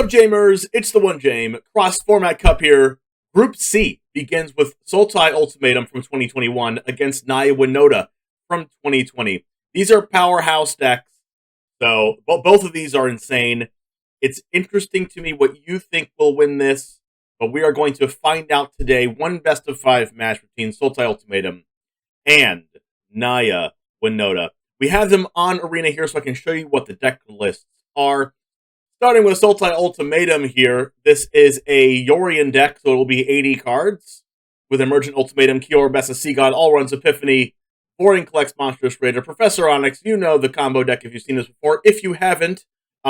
What up, Jamers? It's the One Jame. Cross-format cup here. Group C begins with Sultai Ultimatum from 2021 against Naya Winota from 2020. These are powerhouse decks, so both of these are insane. It's interesting to me what you think will win this, but we are going to find out today. One best-of-5 match between Sultai Ultimatum and Naya Winota. We have them on Arena here so I can show you what the deck lists are. Starting with Sultai Ultimatum here, this is a Yorion deck, so it will be 80 cards. With Emergent Ultimatum, Kiora, Bessa, Sea God, All Runs, Epiphany, Boarding Collects, Monstrous Raider, Professor Onyx. You know the combo deck if you've seen this before. If you haven't,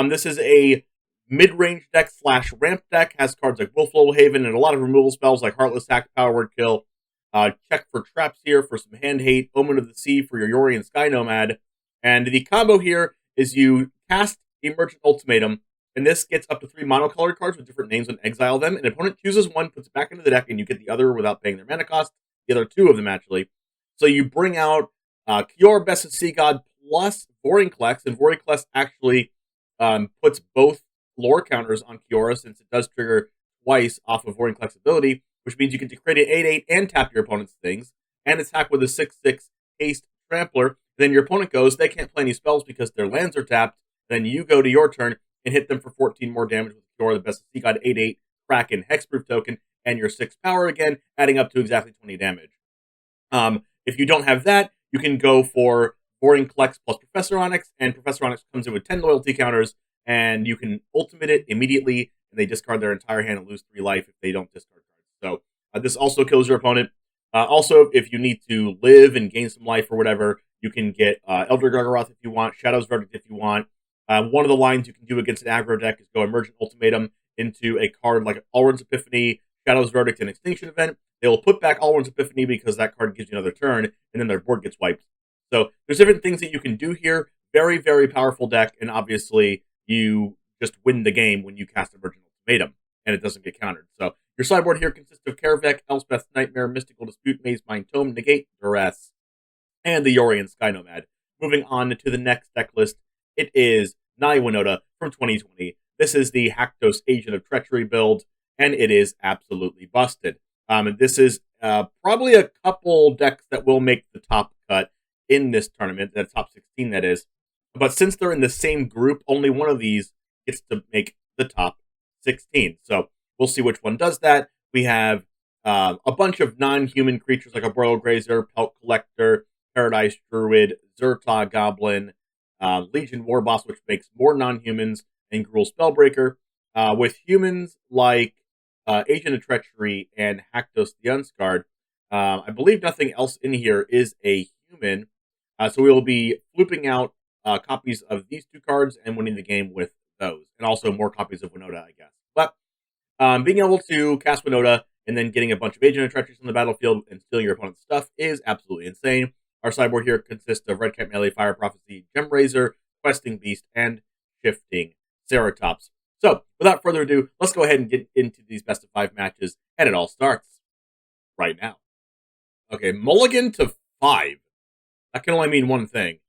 this is a mid-range deck slash ramp deck. Has cards like Wolflow Haven and a lot of removal spells like Heartless Hack, Power Word Kill. Check for traps here for some hand hate. Omen of the Sea for your Yorion Sky Nomad. And the combo here is you cast Emergent Ultimatum, and this gets up to 3 monocolored cards with different names and exile them. An opponent chooses one, puts it back into the deck, and you get the other without paying their mana cost. The other 2 of them, actually. So you bring out Kiora, Bessa, Sea God plus Boarding Collects, and Boarding Collects actually puts both lore counters on Kiora, since it does trigger twice off of Boarding Collects' ability, which means you can create an 8/8 and tap your opponent's things, and attack with a 6/6 haste trampler. Then your opponent goes, they can't play any spells because their lands are tapped. Then you go to your turn and hit them for 14 more damage with Kiora, the Best of Sea God, 8/8, Kraken, Hexproof token, and your 6 power again, adding up to exactly 20 damage. If you don't have that, you can go for Boarding Collects plus Professor Onyx, and Professor Onyx comes in with 10 loyalty counters, and you can ultimate it immediately, and they discard their entire hand and lose 3 life if they don't discard cards. So this also kills your opponent. Also, if you need to live and gain some life or whatever, you can get Elder Gargaroth if you want, Shadow's Verdict if you want. One of the lines you can do against an aggro deck is go Emergent Ultimatum into a card like Allrun's Epiphany, Shadow's Verdict, and Extinction Event. They will put back Allrun's Epiphany because that card gives you another turn, and then their board gets wiped. So there's different things that you can do here. Very, very powerful deck, and obviously you just win the game when you cast Emergent Ultimatum, and it doesn't get countered. So your sideboard here consists of Karavek, Elspeth's Nightmare, Mystical Dispute, Maze Mind Tome, Negate, Duress, and the Yorion Sky Nomad. Moving on to the next deck list, it is Naya Winota from 2020. This is the Haktos Agent of Treachery build, and it is absolutely busted. This is probably a couple decks that will make the top cut in this tournament, the top 16 that is. But since they're in the same group, only one of these gets to make the top 16. So we'll see which one does that. We have a bunch of non-human creatures like a Broil Grazer, Pelt Collector, Paradise Druid, Zerta Goblin, Legion Warboss, which makes more non-humans, and Gruul Spellbreaker. With humans like Agent of Treachery and Haktos the Unscarred, I believe nothing else in here is a human. So we will be flooping out copies of these 2 cards and winning the game with those. And also more copies of Winota, I guess. But being able to cast Winota and then getting a bunch of Agent of Treachery on the battlefield and stealing your opponent's stuff is absolutely insane. Our sideboard here consists of Red Cat Melee, Fire Prophecy, Gem Razor, Questing Beast, and Shifting Ceratops. So, without further ado, let's go ahead and get into these best-of-5 matches, and it all starts right now. Okay, mulligan to 5. That can only mean one thing.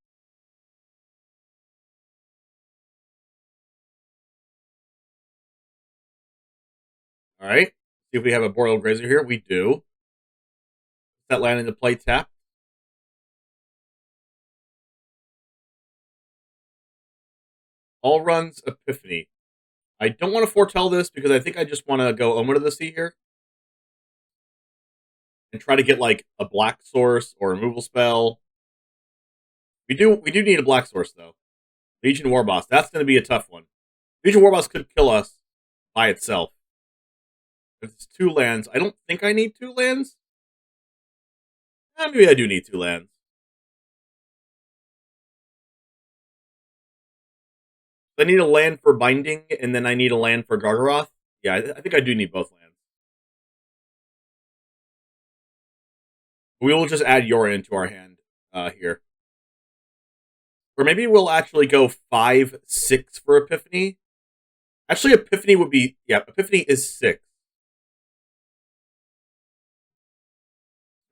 Alright, see if we have a Boreal Grazer here. We do. That land in the play tap. All Runs Epiphany. I don't want to foretell this because I think I just want to go Omen of the Sea here. And try to get like a black source or a removal spell. We do need a black source though. Legion Warboss. That's going to be a tough one. Legion Warboss could kill us by itself. It's 2 lands. I don't think I need 2 lands. Maybe I do need 2 lands. I need a land for Binding, and then I need a land for Gargaroth. Yeah, I think I do need both lands. We will just add Yorion to our hand here. Or maybe we'll actually go 5/6 for Epiphany. Actually, Epiphany would be... Yeah, Epiphany is 6.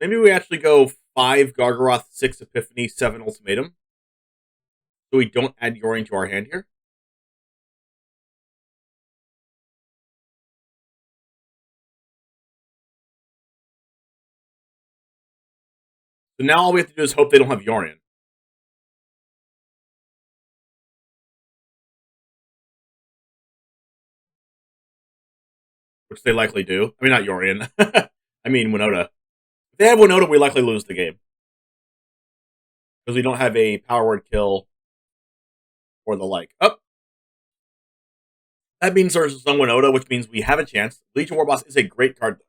Maybe we actually go 5 Gargaroth, 6 Epiphany, 7 Ultimatum. So we don't add Yorion to our hand here. So now all we have to do is hope they don't have Yorion. Which they likely do. I mean, not Yorion. I mean, Winota. If they have Winota, we likely lose the game. Because we don't have a power word kill or the like. Oh! That means there's some Winota, which means we have a chance. Legion Warboss is a great card, though.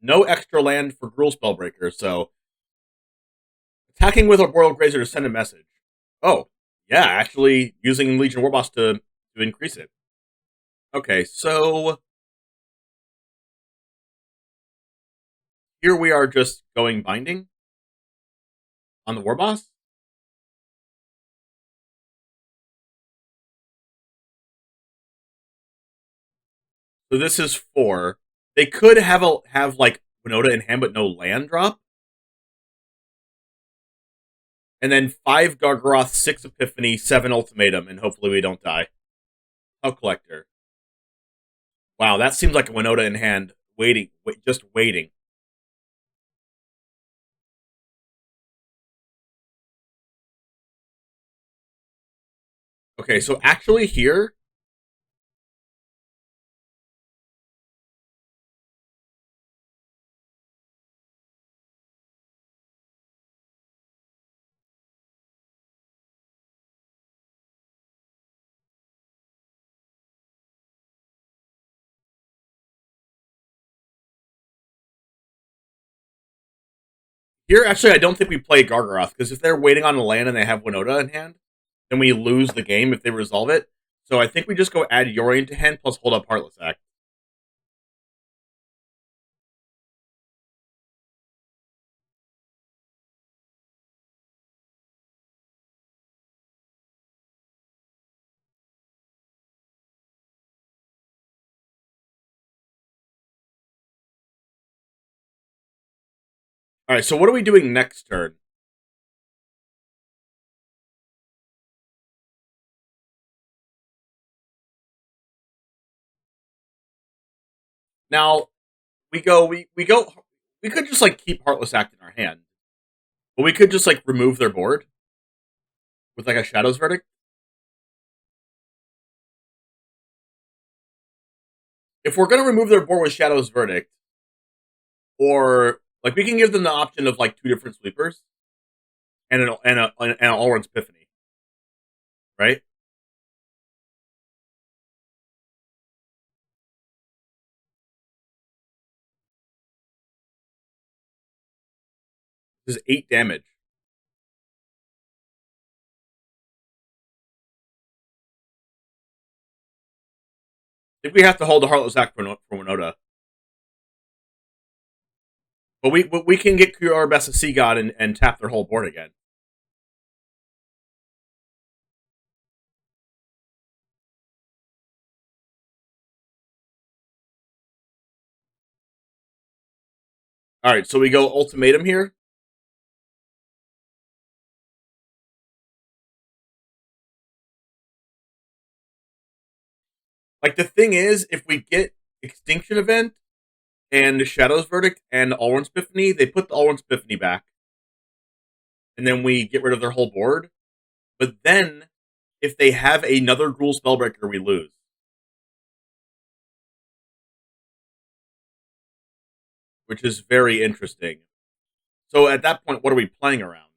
No extra land for Gruul Spellbreaker, so attacking with a Boreal Grazer to send a message. Oh, yeah, actually using Legion Warboss to increase it. Okay, so here we are just going binding on the Warboss. So this is 4. They could have like Winota in hand, but no land drop. And then 5 Gargaroth, 6 Epiphany, 7 Ultimatum, and hopefully we don't die. Hell Collector. Wow, that seems like a Winota in hand. Just waiting. Okay, so actually here... Here, actually, I don't think we play Gargaroth, because if they're waiting on a land and they have Winota in hand, then we lose the game if they resolve it. So I think we just go add Yorion to hand plus hold up Heartless Act. Alright, so what are we doing next turn? Now, we could just, like, keep Heartless Act in our hand. But we could just, like, remove their board with, like, a Shadow's Verdict. If we're going to remove their board with Shadow's Verdict, or, like, we can give them the option of, like, 2 different sweepers and an Alrund's Epiphany. Right? This is 8 damage. I think we have to hold the Heartless Act for Winota. But we can get our best of Sea God and tap their whole board again. Alright, so we go Ultimatum here. Like, the thing is, if we get Extinction Event and Shadow's Verdict and Alrund's Epiphany, they put the Alrund's Epiphany back. And then we get rid of their whole board. But then, if they have another Gruul Spellbreaker, we lose. Which is very interesting. So at that point, what are we playing around?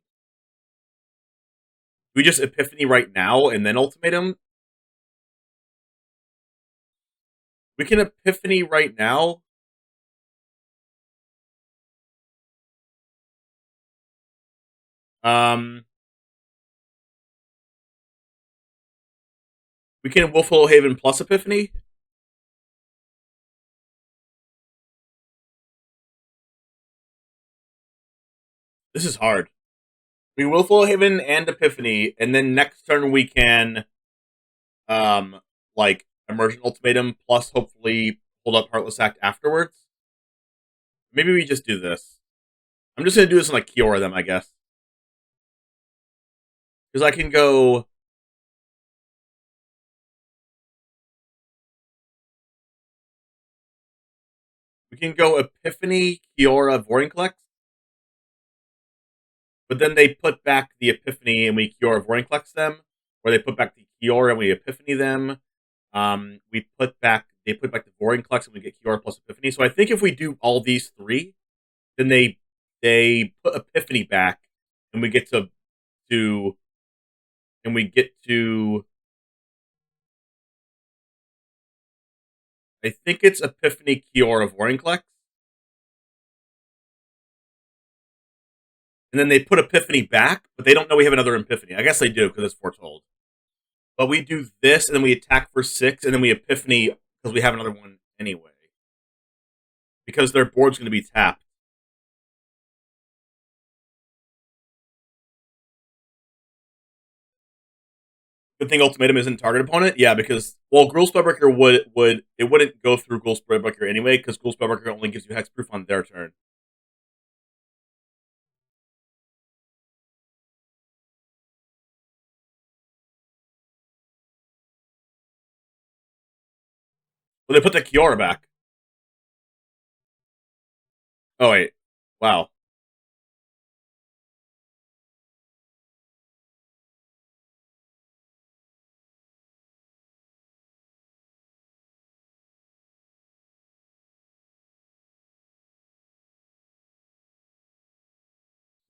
Do we just Epiphany right now and then Ultimatum? We can Epiphany right now. We can Wolfwillow Haven plus Epiphany. This is hard. We Wolfwillow Haven and Epiphany, and then next turn we can, like, Emergent Ultimatum plus hopefully hold up Heartless Act afterwards. Maybe we just do this. I'm just gonna do this and, like, Kiora them, I guess. Because I can go... We We can go Epiphany, Kiora, Vorinclex. But then they put back the Epiphany and we Kiora Vorinclex them, or they put back the Kiora and we Epiphany them. They put back the Vorinclex and we get Kiora plus Epiphany. So I think if we do all these three, then they put Epiphany back and we get to I think it's Epiphany, Kiora, Vorinclex. And then they put Epiphany back, but they don't know we have another Epiphany. I guess they do because it's foretold. But we do this, and then we attack for 6, and then we Epiphany because we have another one anyway. Because their board's going to be tapped. Good thing Ultimatum isn't target opponent. Yeah, because Gruul Spellbreaker wouldn't go through Gruul Spellbreaker anyway, because Gruul Spellbreaker only gives you hexproof on their turn. Well, they put the Kiora back. Oh wait, wow.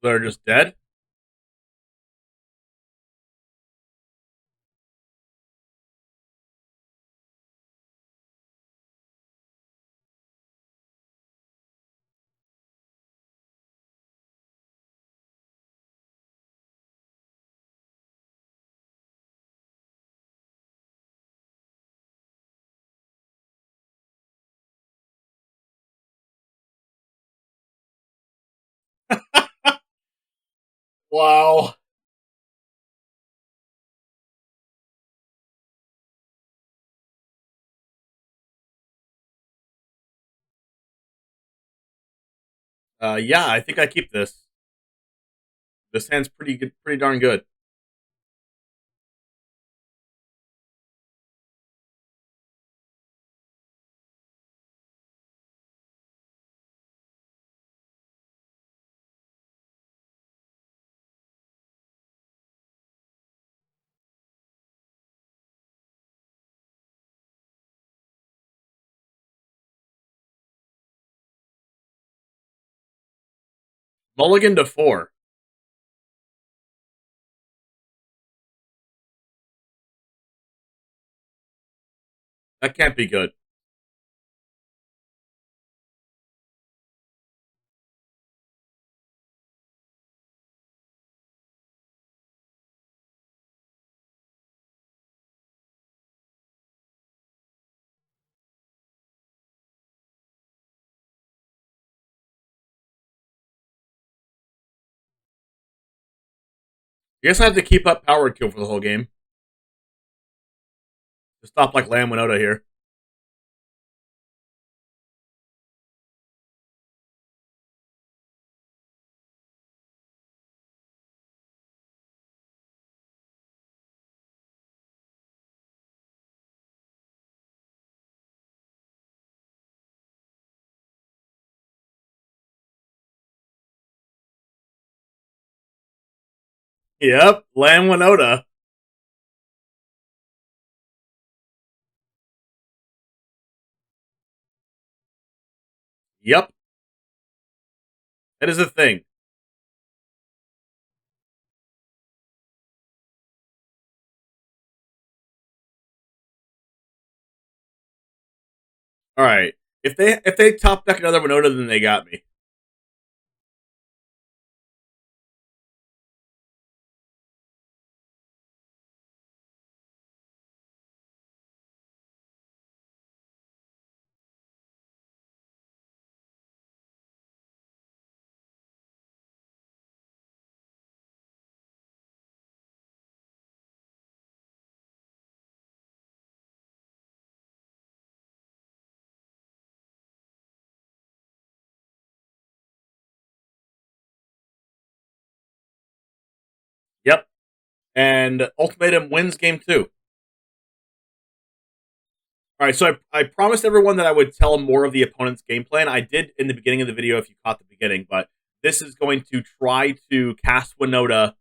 They're just dead. Wow. Yeah, I think I keep this. This hand's pretty good, pretty darn good. Mulligan to 4. That can't be good. I guess I have to keep up power kill for the whole game. To stop like Lamb Winota here. Yep, Lamb Winota. Yep, that is a thing. All right, if they top deck another Winota, then they got me. Yep, and Ultimatum wins game 2. All right, so I promised everyone that I would tell more of the opponent's game plan. I did in the beginning of the video if you caught the beginning, but this is going to try to cast Winota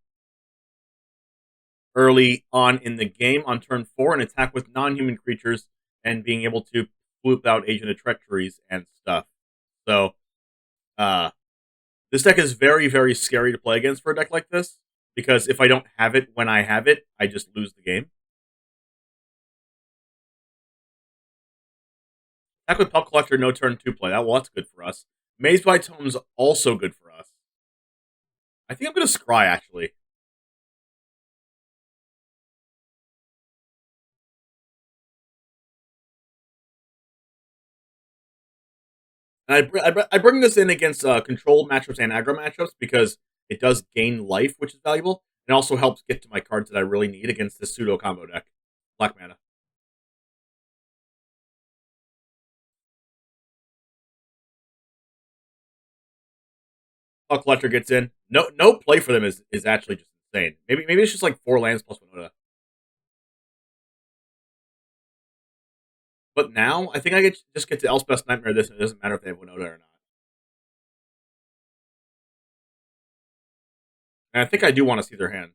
early on in the game on turn 4 and attack with non-human creatures and being able to swoop out Agent of Treacheries and stuff. So, this deck is very, very scary to play against for a deck like this, because if I don't have it when I have it, I just lose the game. Attack with Pulp Collector, no turn 2 play. Well, that's good for us. Maze by Tome's also good for us. I think I'm going to scry, actually. And I bring this in against control matchups and aggro matchups because it does gain life, which is valuable. It also helps get to my cards that I really need against this pseudo combo deck. Black mana. Collector gets in. No play for them is actually just insane. Maybe it's just like 4 lands plus Winota. But now I think I just get to Elspeth's Nightmare this, and it doesn't matter if they have Winota or not. And I think I do want to see their hand.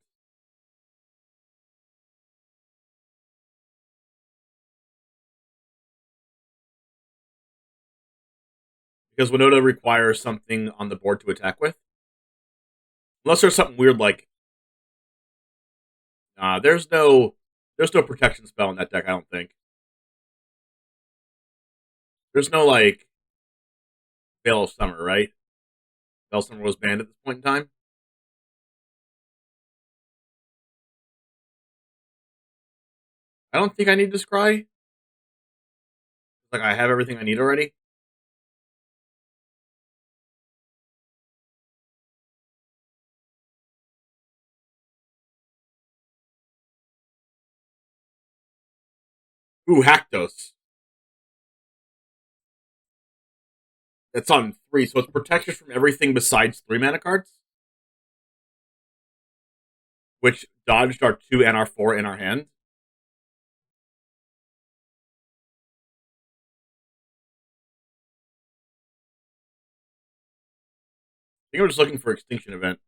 Because Winota requires something on the board to attack with. Unless there's something weird like there's no protection spell in that deck, I don't think. There's no like Veil of Summer, right? Veil of Summer was banned at this point in time. I don't think I need to scry. Like I have everything I need already. Ooh, Haktos. That's on 3, so it's protection from everything besides 3 mana cards. Which dodged our 2 and our 4 in our hand. I think we're just looking for Extinction Event.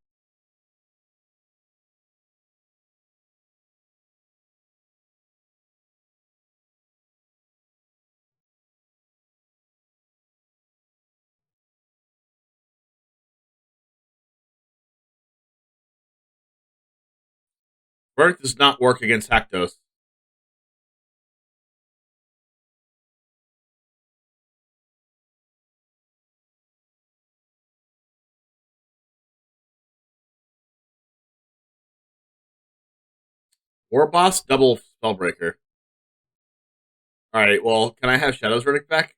Verdict does not work against Haktos. War Boss, double Spellbreaker. Alright, well, can I have Shadow's Verdict back?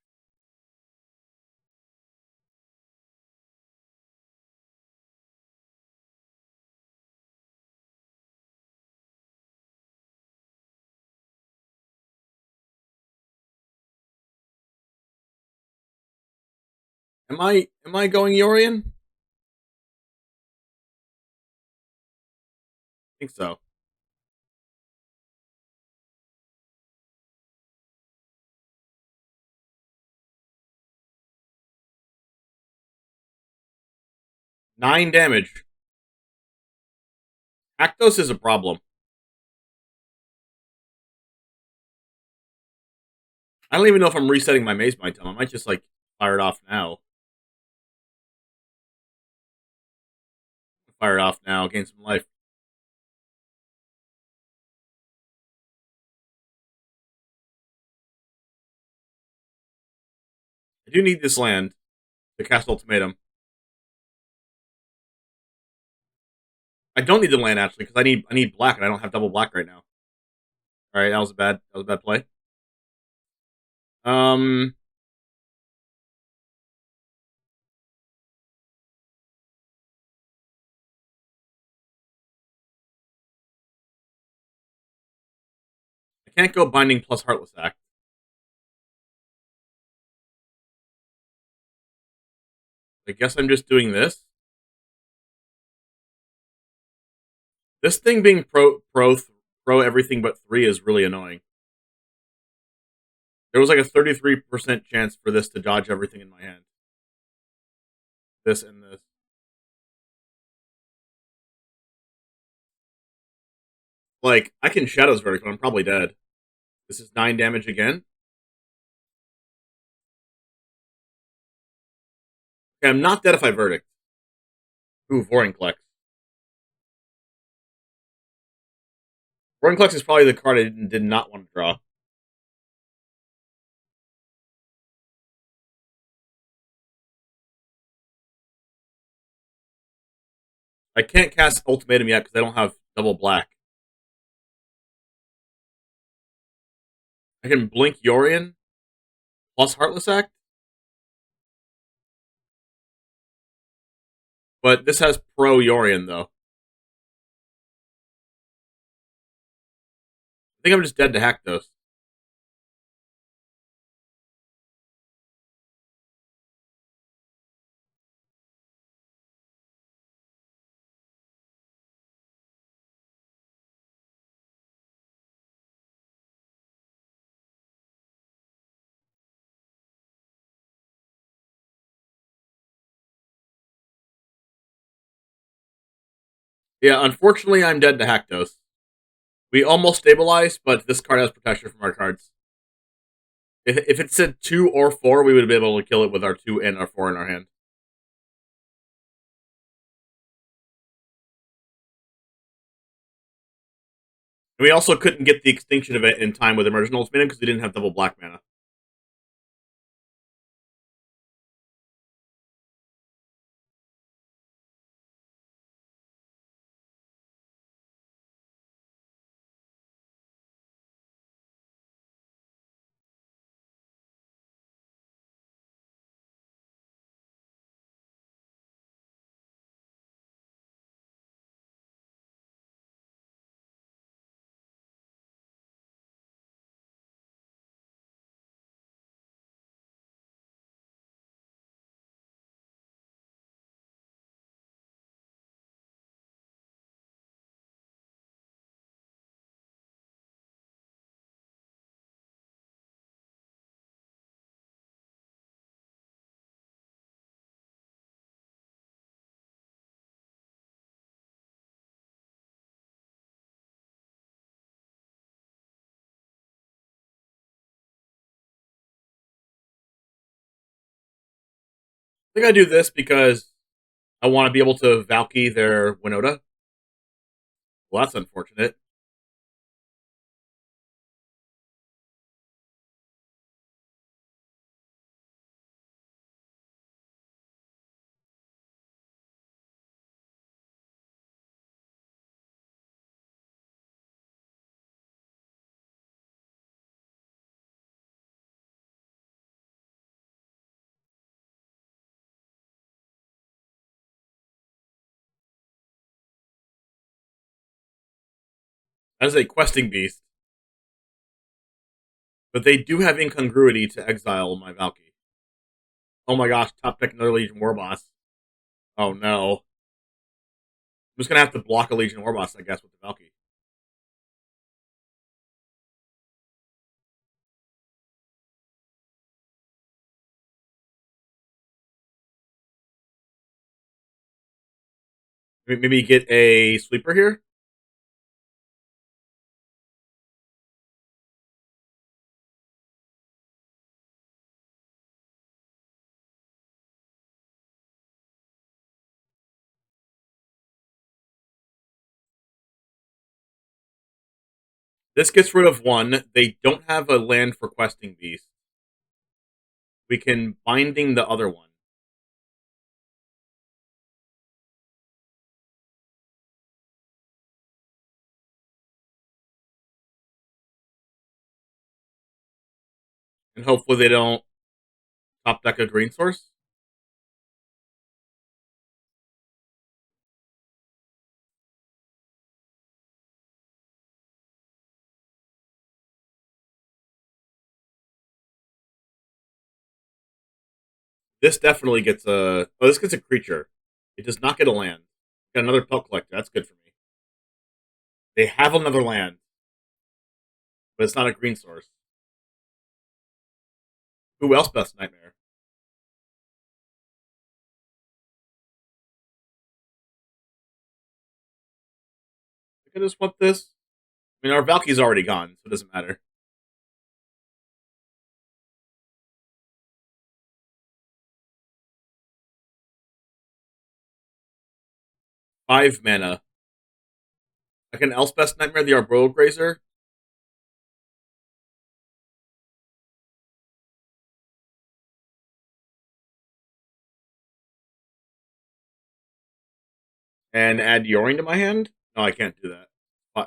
Am I going Yorion? I think so. Nine damage. Haktos is a problem. I don't even know if I'm resetting my Maze by Tome. I might just like fire it off now. Fire it off now, gain some life. I do need this land to cast Ultimatum. I don't need the land actually because I need black and I don't have double black right now. All right, that was a bad play. I can't go Binding plus Heartless Act. I guess I'm just doing this. This thing being pro everything but 3 is really annoying. There was like a 33% chance for this to dodge everything in my hand. This and this. Like, I can Shadow's Verdict, but I'm probably dead. This is 9 damage again. Okay, I'm not dead if I Verdict. Ooh, Vorinclex. Vorinclex is probably the card I did not want to draw. I can't cast Ultimatum yet because I don't have double black. I can blink Yorion plus Heartless Act. But this has pro Yorion, though. I think I'm just dead to Haktos. Yeah, unfortunately, I'm dead to Haktos. We almost stabilized, but this card has protection from our cards. If it said 2 or 4, we would have been able to kill it with our 2 and our 4 in our hand. And we also couldn't get the extinction event in time with Immersion Ultimatum because we didn't have double black mana. I think I do this because I want to be able to Valky their Winota. Well, that's unfortunate. That is a questing beast. But they do have incongruity to exile my Valky. Oh my gosh, top deck another Legion Warboss. Oh no. I'm just gonna have to block a Legion Warboss, I guess, with the Valky. Maybe get a sweeper here? This gets rid of one. They don't have a land for questing beast. We can binding the other one. And hopefully they don't top deck a green source. This definitely gets a... Oh, this gets a creature. It does not get a land. Got another Pelt Collector. That's good for me. They have another land. But it's not a green source. Who else best Nightmare? I can just want this. I mean, our Valky's already gone, so it doesn't matter. Five mana. I can Elspeth Nightmare the Arbroil Grazer. And add Yoring to my hand? No, I can't do that.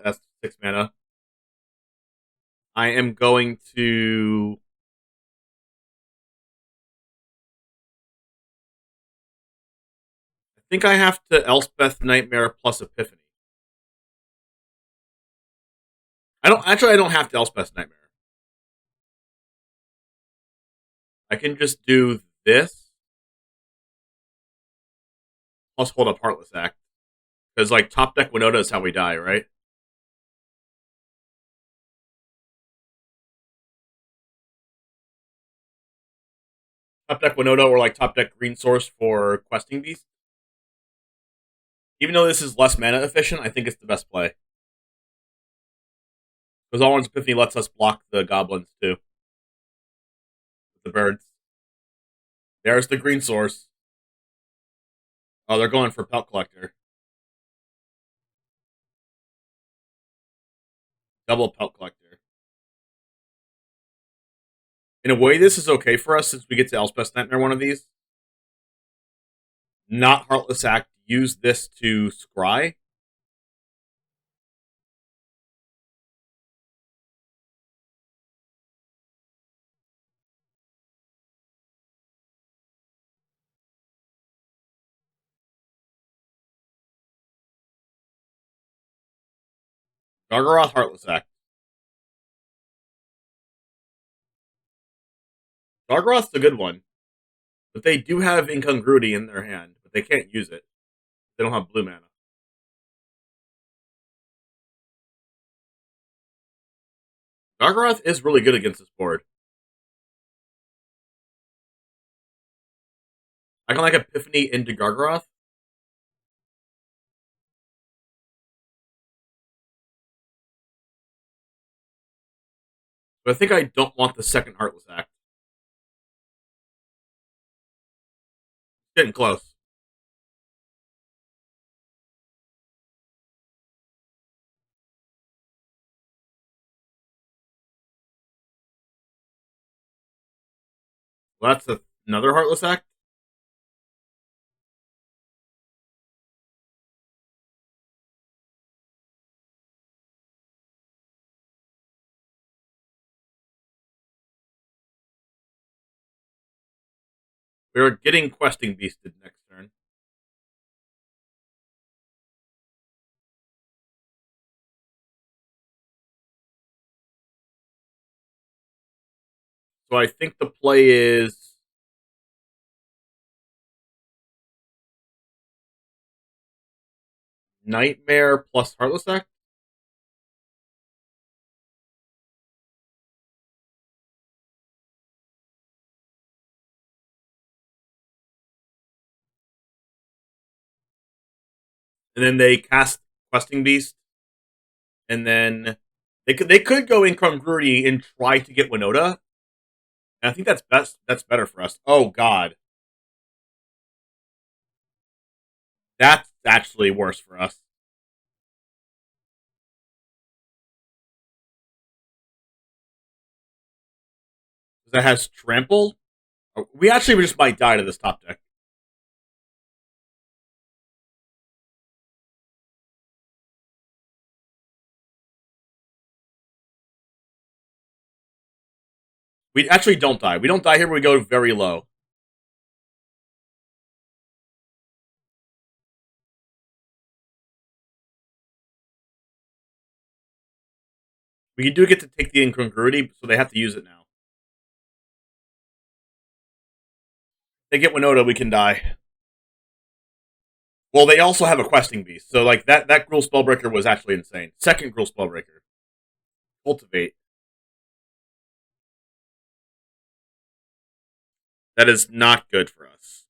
That's 6 mana. I am going to. I think I have to Elspeth Nightmare plus Epiphany. I don't have to Elspeth Nightmare. I can just do this plus hold up Heartless Act. Because like top deck Winota is how we die, right? Top deck Winota or like top deck Green Source for Questing Beast. Even though this is less mana efficient, I think it's the best play. Because All One's Epiphany lets us block the goblins too. With the birds. There's the Green Source. Oh, they're going for Pelt Collector. Double Pelt Collector. In a way, this is okay for us since we get to Elspeth Nightmare one of these. Not Heartless Act. Use this to scry. Gargaroth, Heartless Act. Gargaroth's a good one. But they do have Incongruity in their hand, but they can't use it. They don't have blue mana. Gargaroth is really good against this board. I can like Epiphany into Gargaroth. But I think I don't want the second Heartless Act. Getting close. Well, that's another Heartless Act. We're getting Questing Beasted next turn. So I think the play is Nightmare plus Heartless Act. And then they cast Questing Beast. And then they could go Incongruity and try to get Winota. And I think that's best. That's better for us. Oh God, that's actually worse for us. That has Trample. We actually just might die to this top deck. We actually don't die. We don't die here. We go very low. We do get to take the Incongruity, so they have to use it now. They get Winota, we can die. Well, they also have a Questing Beast, so like that Gruul Spellbreaker was actually insane. Second Gruul Spellbreaker. Cultivate. That is not good for us.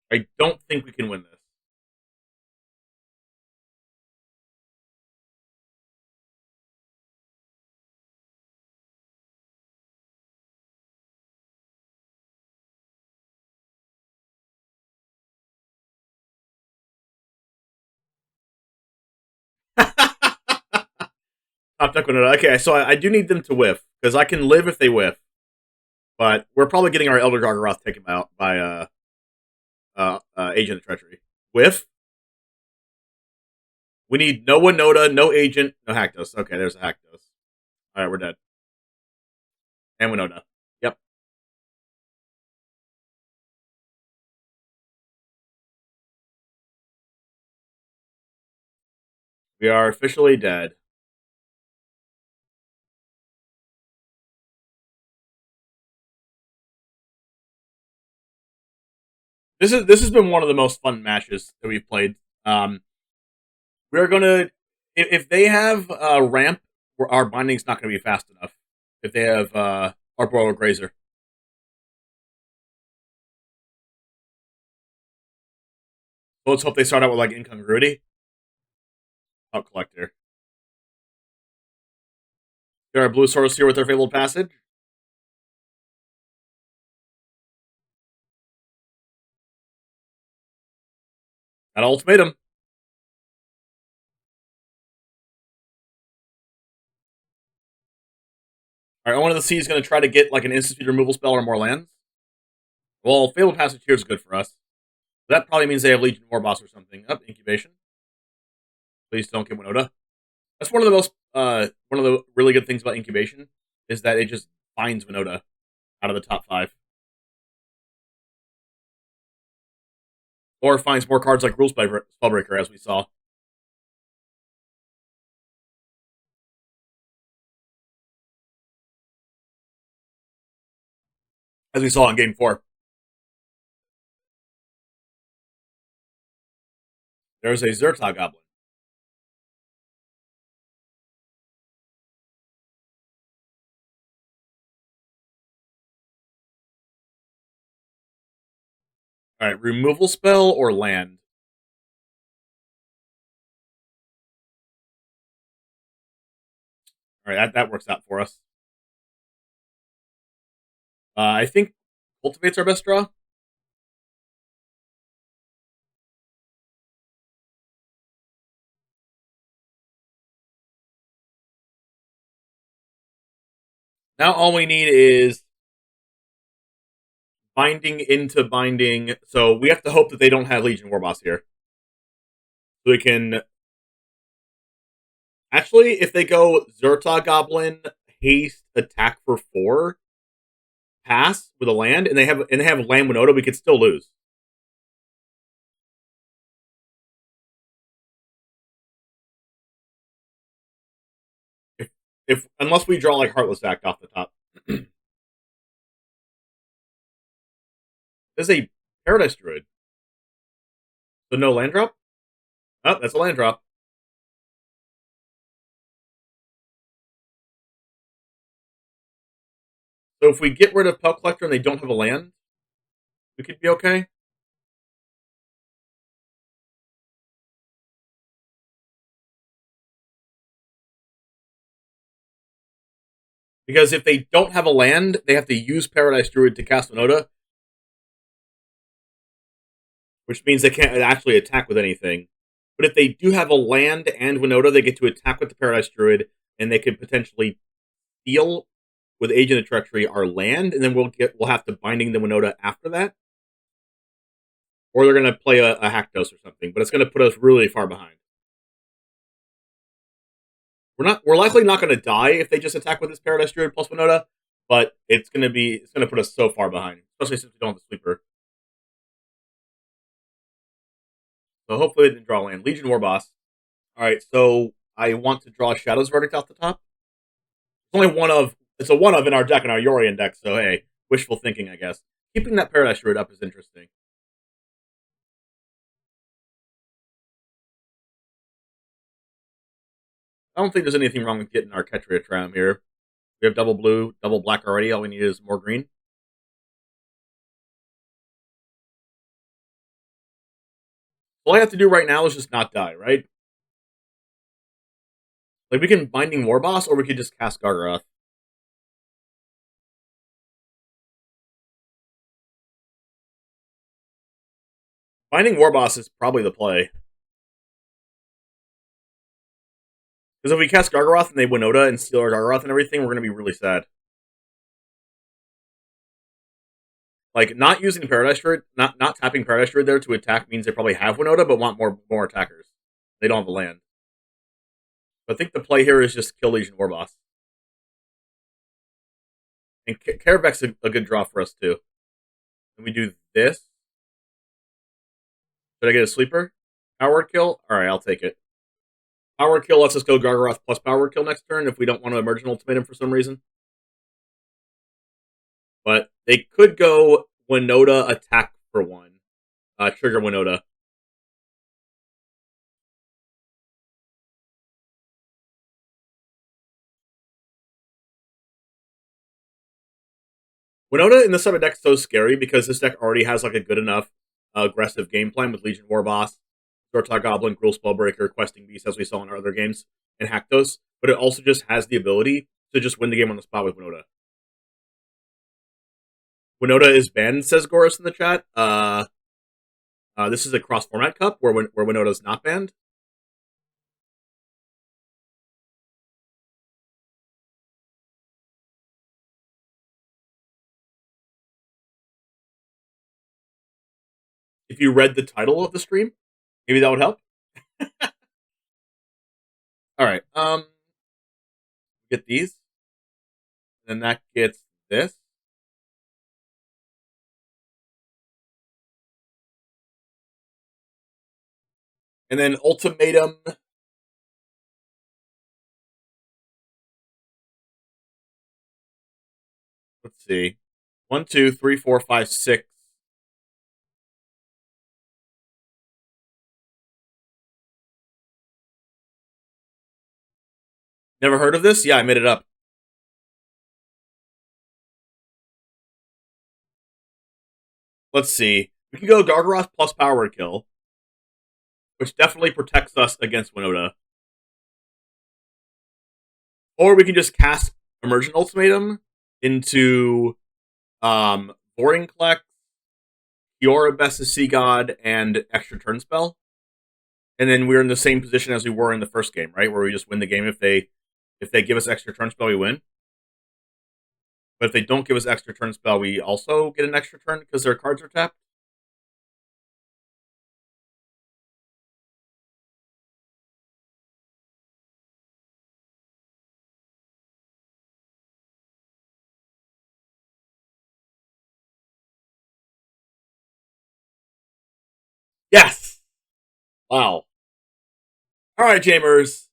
I don't think we can win this. Top deck Winota. Okay, so I do need them to whiff, because I can live if they whiff. But we're probably getting our Elder Gargaroth taken out by Agent of Treachery. Whiff? We need no Winota, no Agent, no Haktos. Okay, there's a Haktos. Alright, we're dead. And Winota. Yep. We are officially dead. This has been one of the most fun matches that we've played. We're gonna, if they have ramp, our binding's not gonna be fast enough. If they have our Broiler Grazer. So let's hope they start out with like Incongruity. Out Collector. Get our Blue Source here with their Fabled Passage. Got Ultimatum. Alright, one of the C is going to try to get like an instant speed removal spell or more lands. Well, Fabled Passage here is good for us. That probably means they have Legion Warboss or something. Up, Incubation. Please don't get Winota. That's one of the most, one of the really good things about Incubation is that it just finds Winota out of the top 5. Or finds more cards like Rule Spellbreaker, as we saw. As we saw in Game 4. There's a Zerta Goblin. Alright, removal spell or land? Alright, that works out for us. I think Cultivate's our best draw. Now all we need is binding into binding. So we have to hope that they don't have Legion Warboss here. So we can... Actually, if they go Zerta Goblin, haste, attack for 4, pass with a land, and they have land Winota, we could still lose. If unless we draw like Heartless Act off the top. There's a Paradise Druid. So no land drop? Oh, that's a land drop. So if we get rid of Pelt Collector and they don't have a land, we could be okay. Because if they don't have a land, they have to use Paradise Druid to cast Winota. Which means they can't actually attack with anything. But if they do have a land and Winota, they get to attack with the Paradise Druid, and they could potentially steal with Agent of Treachery our land, and then we'll have to binding the Winota after that. Or they're going to play a Haktos or something, but it's going to put us really far behind. We're likely not going to die if they just attack with this Paradise Druid plus Winota, but it's going to put us so far behind, especially since we don't have the sweeper. So hopefully they didn't draw land. Legion Warboss. Alright, so I want to draw Shadow's Verdict off the top. It's only it's a one of in our deck, in our Yorion deck, so hey, wishful thinking, I guess. Keeping that Paradise Druid up is interesting. I don't think there's anything wrong with getting our Ketria Tram here. We have double blue, double black already. All we need is more green. All I have to do right now is just not die, right? Like, we can Binding Warboss, or we could just cast Gargaroth. Binding Warboss is probably the play. Because if we cast Gargaroth and they Winota and steal our Gargaroth and everything, we're going to be really sad. Like, not using Paradise Druid, not tapping Paradise Druid there to attack means they probably have Winota, but want more attackers. They don't have a land. But I think the play here is just kill Legion Warboss. And Karavek's a good draw for us, too. And we do this. Did I get a sleeper? Power kill? Alright, I'll take it. Power kill lets us go Gargaroth plus power kill next turn if we don't want to emerge an ultimatum for some reason. But they could go Winota attack for one. Trigger Winota. Winota in this type of deck is so scary because this deck already has like a good enough aggressive game plan with Legion Warboss, Sortar Goblin, Gruul Spellbreaker, Questing Beast, as we saw in our other games, and Haktos. But it also just has the ability to just win the game on the spot with Winota. Winota is banned, says Goris in the chat. This is a cross-format cup where Winota is not banned. If you read the title of the stream, maybe that would help. Alright, get these. And then that gets this. And then Ultimatum. Let's see. 1, 2, 3, 4, 5, 6. Never heard of this? Yeah, I made it up. Let's see. We can go Gargaroth plus power kill, which definitely protects us against Winota. Or we can just cast Emergent Ultimatum into Boring Collect, Kiora Bes's Sea God, and extra turn spell. And then we're in the same position as we were in the first game, right? Where we just win the game if they give us extra turn spell, we win. But if they don't give us extra turn spell, we also get an extra turn because their cards are tapped. Yes! Wow. Alright, Jamers.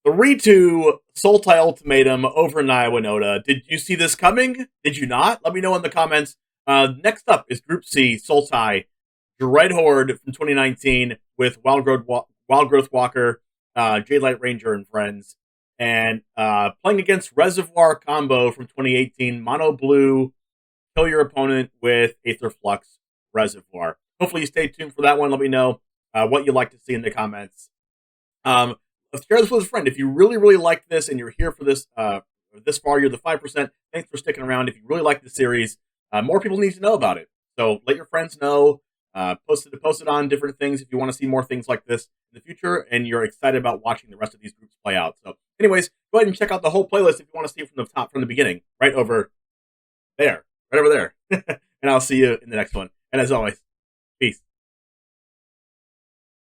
The Ritu Sultai Ultimatum over Naya Winota. Did you see this coming? Did you not? Let me know in the comments. Next up is Group C, Sultai, Dreadhorde from 2019 with Wildgrowth Walker, Jadelight Ranger, and friends. And playing against Reservoir Combo from 2018, Mono Blue, kill your opponent with Aetherflux Reservoir. Hopefully you stay tuned for that one. Let me know what you'd like to see in the comments. Let's share this with a friend. If you really, really like this and you're here for this this far, you're the 5%. Thanks for sticking around. If you really like the series, more people need to know about it. So let your friends know. Post it on different things if you want to see more things like this in the future and you're excited about watching the rest of these groups play out. So anyways, go ahead and check out the whole playlist if you want to see it from the top, from the beginning, right over there. And I'll see you in the next one. And as always, peace.